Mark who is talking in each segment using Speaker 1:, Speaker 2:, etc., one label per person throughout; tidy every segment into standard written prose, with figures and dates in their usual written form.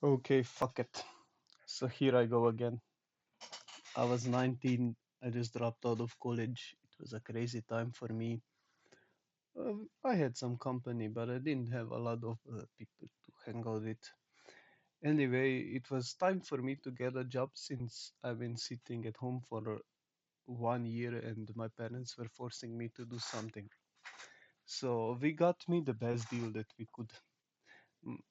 Speaker 1: Okay, fuck it. So here I go again. I was 19. I just dropped out of college. It was a crazy time for me. I had some company, but I didn't have a lot of people to hang out with. Anyway, it was time for me to get a job since I've been sitting at home for 1 year and my parents were forcing me to do something. So we got me the best deal that we could.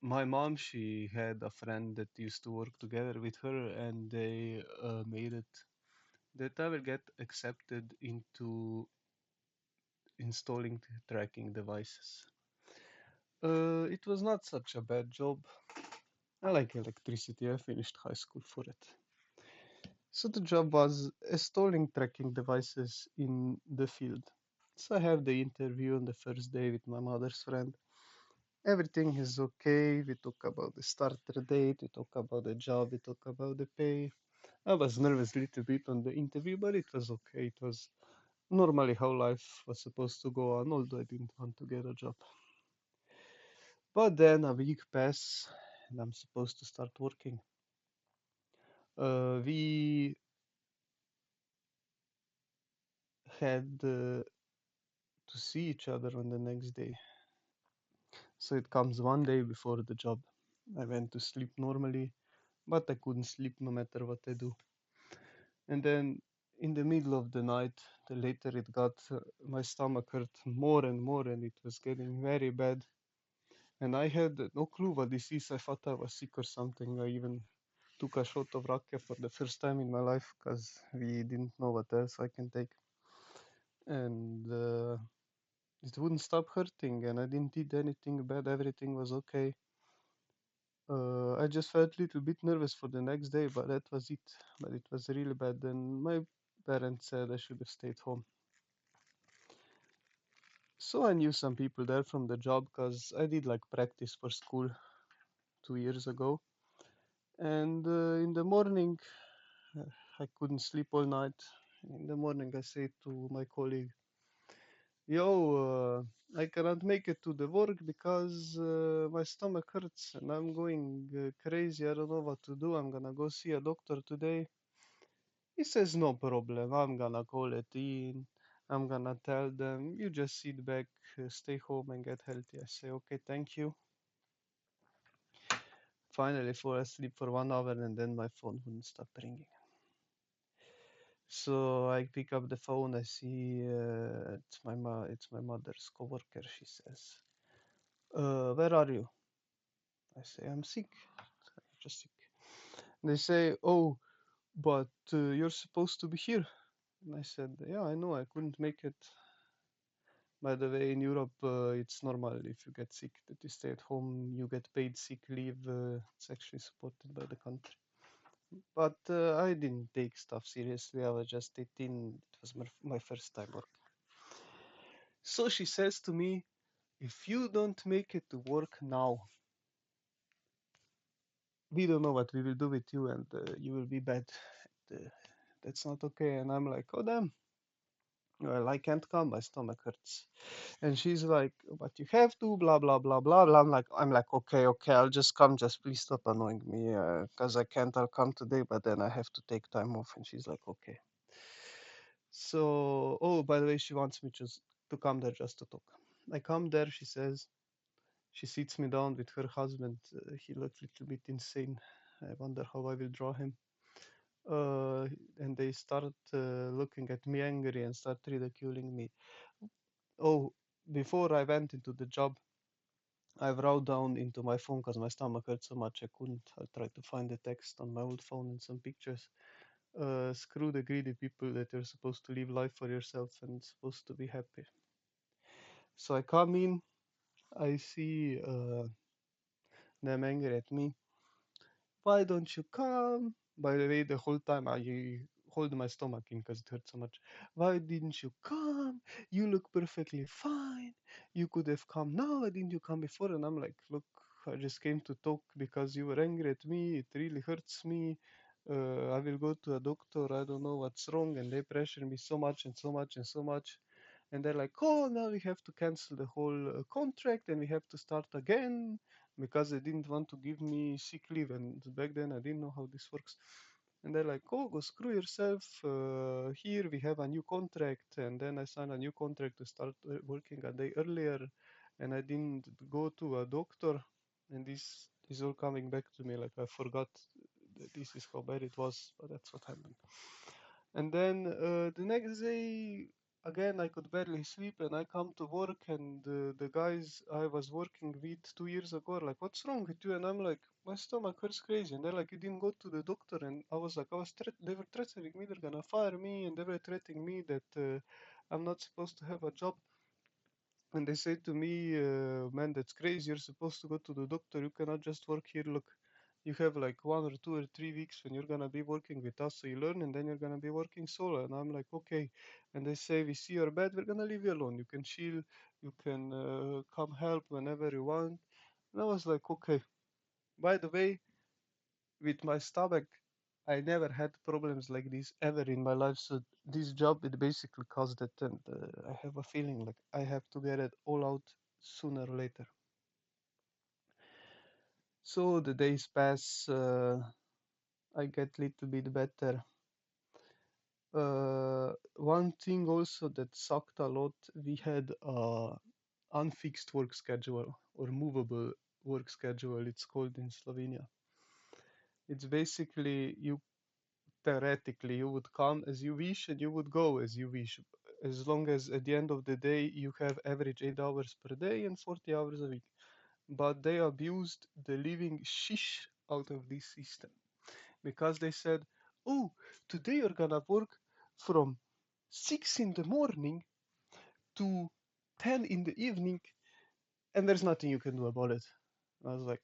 Speaker 1: My mom, she had a friend that used to work together with her, and they made it that I will get accepted into installing tracking devices. It was not such a bad job. I like electricity. I finished high school for it. So the job was installing tracking devices in the field. So I have the interview on the first day with my mother's friend. Everything is okay. We talk about the starter date. We talk about the job. We talk about the pay. I was nervous a little bit on the interview, but it was okay. It was normally how life was supposed to go on, although I didn't want to get a job. But then a week passed, and I'm supposed to start working. We had to see each other on the next day. So it comes one day before the job. I went to sleep normally, but I couldn't sleep no matter what I do. And then in the middle of the night, the later it got, my stomach hurt more and more, and it was getting very bad. And I had no clue what this is. I thought I was sick or something. I even took a shot of rake for the first time in my life because we didn't know what else I can take. And it wouldn't stop hurting, and I didn't eat anything bad. Everything was okay. I just felt a little bit nervous for the next day, but that was it. But it was really bad. And my parents said I should have stayed home. So I knew some people there from the job because I did like practice for school 2 years ago. And in the morning, uh, I couldn't sleep all night. In the morning, I say to my colleague, "Yo, I cannot make it to the work because my stomach hurts and I'm going crazy. I don't know what to do. I'm gonna go see a doctor today." He says, "No problem. I'm gonna call it in. I'm gonna tell them you just sit back, stay home, and get healthy." I say, "Okay, thank you." Finally, fall asleep for 1 hour and then my phone wouldn't stop ringing. So I pick up the phone. I see it's my mother's coworker. She says, "Where are you?" I say, "I'm sick. I'm just sick." They say, "Oh, but you're supposed to be here." And I said, "Yeah, I know. I couldn't make it." By the way, in Europe, it's normal if you get sick that you stay at home. You get paid sick leave. It's actually supported by the country. But I didn't take stuff seriously. I was just 18. It was my first time work. So she says to me, "If you don't make it to work now, we don't know what we will do with you, and you will be bad. Uh, that's not okay." And I'm like, "Oh, damn. Well, I can't come. My stomach hurts." And she's like, "But you have to, blah, blah, blah, blah, blah." I'm like, "Okay, okay, I'll just come. Just please stop annoying me, because I can't. I'll come today, but then I have to take time off." And she's like, "Okay." So, oh, by the way, she wants me just to come there just to talk. I come there, she says. She sits me down with her husband. He looks a little bit insane. I wonder how I will draw him. Uh, and they start looking at me angry and start ridiculing me. Oh, before I went into the job, I wrote down into my phone because my stomach hurt so much I couldn't. I tried to find the text on my old phone and some pictures. Screw the greedy people that you're supposed to live life for yourself and supposed to be happy. So I come in, I see them angry at me. "Why don't you come?" By the way, the whole time I hold my stomach in because it hurt so much. "Why didn't you come? You look perfectly fine. You could have come now. Why didn't you come before?" And I'm like, "Look, I just came to talk because you were angry at me. It really hurts me. I will go to a doctor. I don't know what's wrong." And they pressure me so much and so much and so much. And they're like, "Oh, now we have to cancel the whole contract and we have to start again." because they didn't want to give me sick leave, and back then I didn't know how this works. And they're like, "Oh, go screw yourself. Here we have a new contract." And then I signed a new contract to start working a day earlier, and I didn't go to a doctor. And this is all coming back to me. Like I forgot that this is how bad it was, but that's what happened. And then the next day, again, I could barely sleep, and I come to work, and the guys I was working with 2 years ago are like, "What's wrong with you?" And I'm like, "My stomach hurts crazy." And they're like, "You didn't go to the doctor." And I was like, they were threatening me, they're gonna fire me, and they were threatening me that I'm not supposed to have a job. And they said to me, "Man, that's crazy. You're supposed to go to the doctor. You cannot just work here. Look, you have like 1 or 2 or 3 weeks when you're gonna be working with us, so you learn, and then you're gonna be working solo." And I'm like, "Okay." And they say, "We see you're bad. We're gonna leave you alone. You can chill. You can come help whenever you want." And I was like, "Okay." By the way, with my stomach, I never had problems like this ever in my life. So this job, it basically caused it, and I have a feeling like I have to get it all out sooner or later. So the days pass. I get little bit better. One thing also that sucked a lot, we had a unfixed work schedule or movable work schedule. It's called in Slovenia. It's basically you theoretically you would come as you wish and you would go as you wish, as long as at the end of the day you have average 8 hours per day and 40 hours a week. But they abused the living shish out of this system because they said, "Oh, today you're gonna work from 6 in the morning to 10 in the evening, and there's nothing you can do about it." I was like,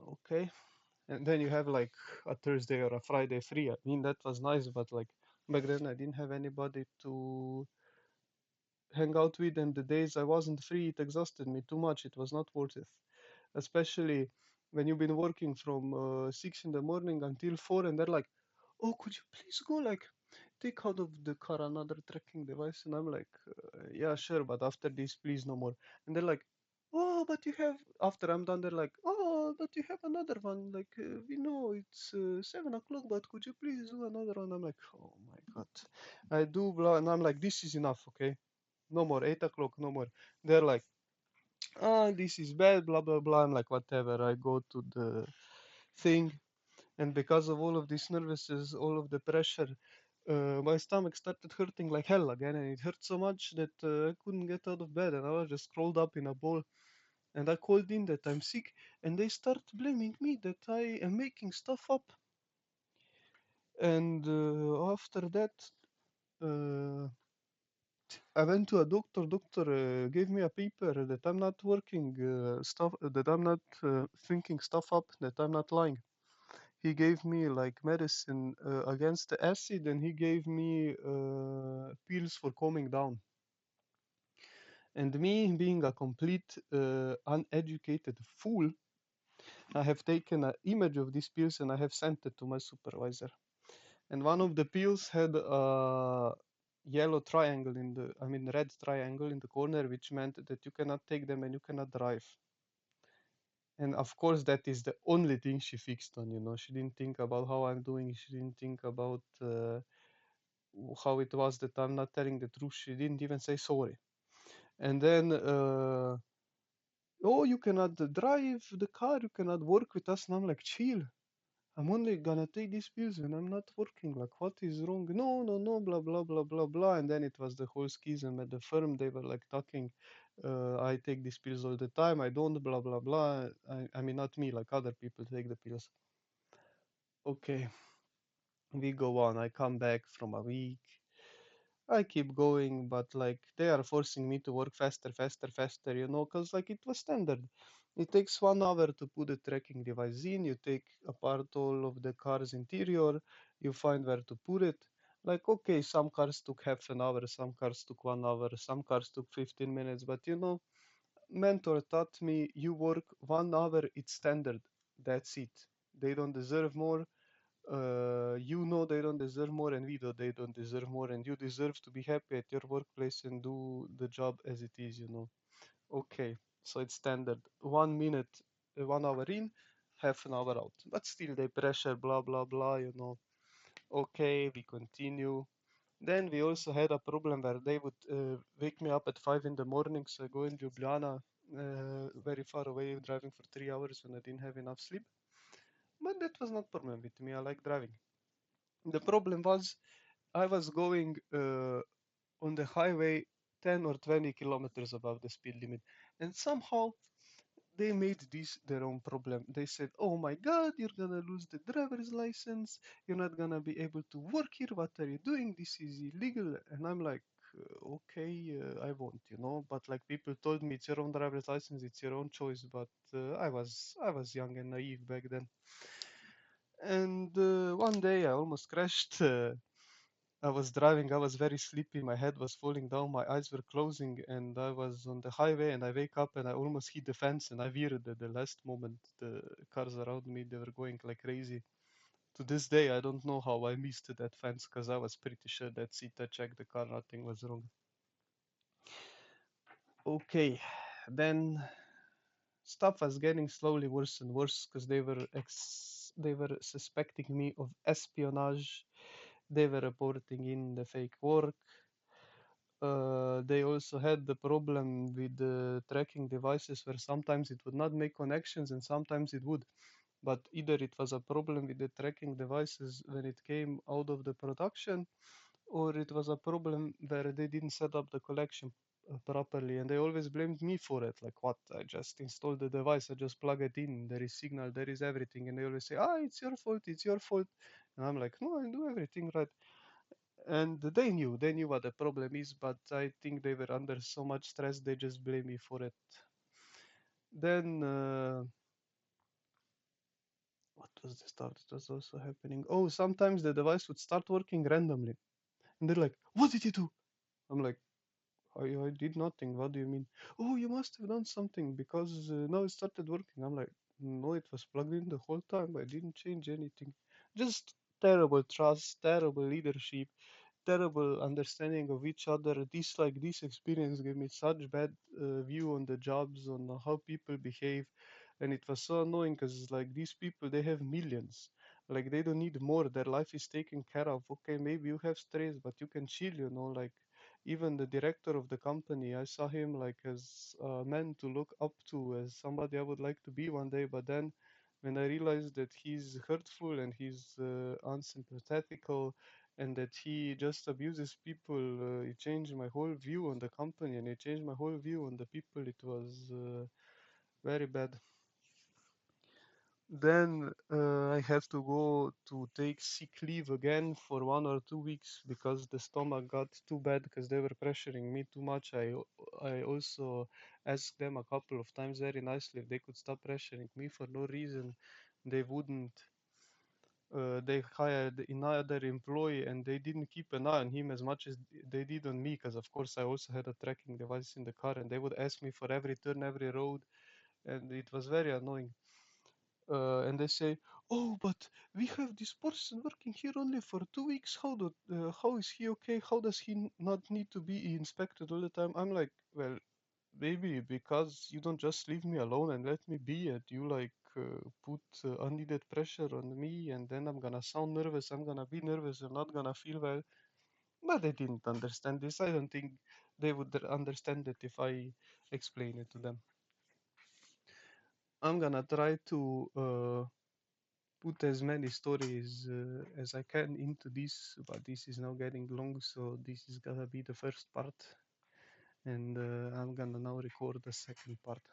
Speaker 1: okay. And then you have like a Thursday or a Friday free. I mean, that was nice, but like back then I didn't have anybody to hang out with, and the days I wasn't free, it exhausted me too much. It was not worth it, especially when you've been working from 6 in the morning until 4, and they're like, "Oh, could you please go like take out of the car another tracking device?" And I'm like, "Yeah, sure, but after this, please no more." And they're like, "Oh, but you have," after I'm done, they're like, "Oh, but you have another one. Like, we know it's 7 o'clock, but could you please do another one?" I'm like, "Oh my God." I do, blah, and I'm like, "This is enough, okay? No more, 8 o'clock, no more." They're like, "Ah, this is bad, blah, blah, blah." I'm like, "Whatever." I go to the thing, and because of all of these nervousness, all of the pressure, my stomach started hurting like hell again, and it hurt so much that I couldn't get out of bed, and I was just curled up in a ball. And I called in that I'm sick, and they start blaming me that I am making stuff up. And after that, uh, I went to a doctor. Doctor gave me a paper that I'm not working stuff, that I'm not thinking stuff up, that I'm not lying. He gave me like medicine against the acid, and he gave me pills for calming down. And me being a complete uneducated fool, I have taken an image of these pills and I have sent it to my supervisor. And one of the pills had a yellow triangle in the, I mean, red triangle in the corner, which meant that you cannot take them and you cannot drive. And of course, that is the only thing she fixed on, you know. She didn't think about how I'm doing. She didn't think about how it was that I'm not telling the truth. She didn't even say sorry. And then, "Oh, you cannot drive the car. You cannot work with us." And I'm like, "Chill. I'm only gonna take these pills when I'm not working. Like, what is wrong?" "No, no, no, blah, blah, blah, blah, blah." And then it was the whole schism at the firm. They were like talking, "I take these pills all the time. I don't, blah, blah, blah." I mean, not me, like other people take the pills. Okay, we go on. I come back from a week. I keep going, but like they are forcing me to work faster, faster, faster, you know, because like it was standard. It takes 1 hour to put the tracking device in. You take apart all of the car's interior, you find where to put it. Like, okay, some cars took half an hour, some cars took 1 hour, some cars took 15 minutes, but you know, mentor taught me you work 1 hour, it's standard. That's it. They don't deserve more. You know they don't deserve more, and we know they don't deserve more, and you deserve to be happy at your workplace and do the job as it is, you know. Okay, so it's standard. 1 minute. 1 hour in, half an hour out. But still, they pressure, blah blah blah. Okay, we continue. Then we also had a problem where they would wake me up at 5 in the morning, so I go in Ljubljana, very far away, driving for 3 hours when I didn't have enough sleep. But that was not problem with me. I like driving. The problem was I was going on the highway 10 or 20 kilometers above the speed limit, and somehow they made this their own problem. They said, "Oh my God, you're gonna lose the driver's license. You're not gonna be able to work here. What are you doing? This is illegal." And I'm like, "Okay, I won't, you know." But like people told me, it's your own driver's license, it's your own choice. But I was young and naive back then. And one day I almost crashed. I was driving, I was very sleepy, my head was falling down, my eyes were closing, and I was on the highway and I wake up and I almost hit the fence and I veered at the last moment. The cars around me, they were going like crazy. To this day, I don't know how I missed that fence because I was pretty sure that's it. I checked the car, nothing was wrong. Okay, then stuff was getting slowly worse and worse because they were suspecting me of espionage. They were reporting in the fake work. They also had the problem with the tracking devices where sometimes it would not make connections and sometimes it would. But either it was a problem with the tracking devices when it came out of the production, or it was a problem where they didn't set up the collection properly, and they always blamed me for it. Like, what? I just installed the device, I just plug it in, there is signal, there is everything, and they always say, "Ah, it's your fault, it's your fault." And I'm like, "No, I do everything right." And they knew what the problem is, but I think they were under so much stress they just blame me for it. Then what was the stuff that was also happening? Oh, sometimes the device would start working randomly, and they're like, "What did you do?" I'm like, I did nothing. What do you mean? "Oh, you must have done something because now it started working." I'm like, "No, it was plugged in the whole time. I didn't change anything." Just terrible trust, terrible leadership, terrible understanding of each other. This experience gave me such bad view on the jobs, on how people behave, and it was so annoying because like these people they have millions, like they don't need more. Their life is taken care of. Okay, maybe you have stress, but you can chill. Like even the director of the company, I saw him like as a man to look up to, as somebody I would like to be one day. But then when I realized that he's hurtful and he's unsympathetical and that he just abuses people, it changed my whole view on the company and it changed my whole view on the people. It was very bad. Then I have to go to take sick leave again for 1 or 2 weeks because the stomach got too bad because they were pressuring me too much. I also asked them a couple of times very nicely if they could stop pressuring me for no reason. They wouldn't. They hired another employee and they didn't keep an eye on him as much as they did on me because of course I also had a tracking device in the car and they would ask me for every turn, every road, and it was very annoying. And they say, "Oh, but we have this person working here only for 2 weeks. How is he okay? How does he not need to be inspected all the time?" I'm like, "Well, maybe because you don't just leave me alone and let me be it. You like put unneeded pressure on me, and then I'm gonna sound nervous. I'm gonna be nervous. I'm not gonna feel well." But they didn't understand this. I don't think they would understand it if I explain it to them. I'm gonna try to put as many stories as I can into this, but this is now getting long, so this is gonna be the first part, and I'm gonna now record the second part.